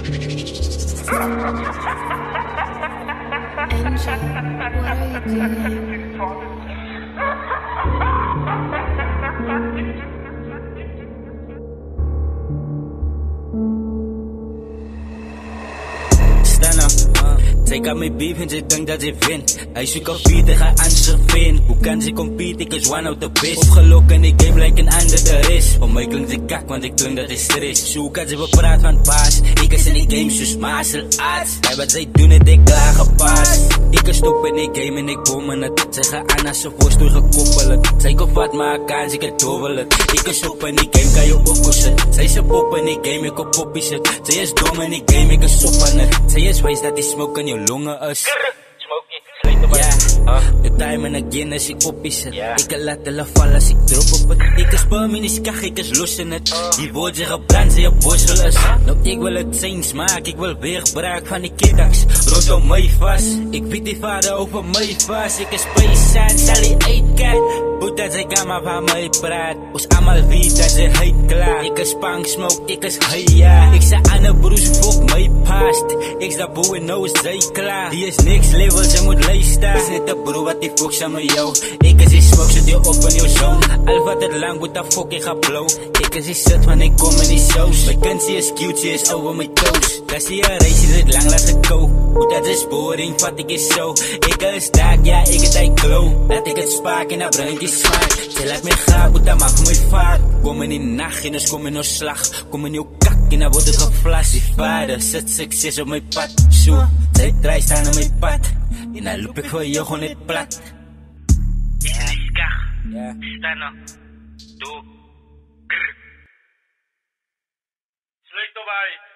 Angel, what are you doing? Zij kan mij beef en zij denkt dat zij wint. Hij zoekt al vier tegen andere vin. Hoe kan ze compete? Ik is one out the best. Opgelokt in die game lijkt een ander de is. Voor mij klinkt ze kak, want ik klink dat is stress. Zo kan ze bepraat van paas. Ik is in die game zoals martial arts. Kijk wat zij doen het ik klaar gepaas. Ik is stop in die game en ik bommen het. Zij gaan aan als ze voorstoel gekoppelen. Zij komt wat maar kans, ik het dobbelen. Ik is stop in die game, kan je opkussen. Zij is een pop in die game, ik op poppie zit. Zij is dom in die game, ik is op aan het. Zij is wijs dat die smoke in je longen is. De time en again als ik op is. Ik kan laten vallen als ik drop op het. Ik is bum in die skag, ik is los in het. Die woord zich gebrand, ze je borstel is. Nou ik wil het zijn smaak, ik wil weer gebruik van die kiddaks. Rondom mij vast, ik weet die vader over mij vast. Ik is pijsaan, zal die eetkat. Boet dat zij kan maar van mij praat. Ons allemaal weet dat ze heet klaar. Ik is pang smoke, ik is ja. Ik zei aan de broers, volk mij past. Ik sta boe en nou is zij klaar. Die is niks level, ze moet leefstaan. Is net de broer wat die fok zijn met jou. Ik is die smoke, zit je op in jouw zone. Al wat het lang moet, dat fok, ik ga blow. Ik is die zit van ik kom in die saus. Mijn kunstje is cute, ze is over mijn toes. Dat zie je race, je zit lang laten go. Hoe dat is boring, vat ik is zo. Ik is daar, ja, ik het hij glow. Laat ik het spaak en dan breng ik smaak. Ze laat me gaan, moet dat mag me vaart. Kom in die nacht en dus kom in jouw slag. Kom in jouw kak en dan wordt het geflasht. Die vader zet succes op mijn pad. Zo, zij draait staan op mijn pad. En dan loop ik voor jou gewoon net plat. Ja, skag. Ja. Sta nou. Doe. Slecht erbij.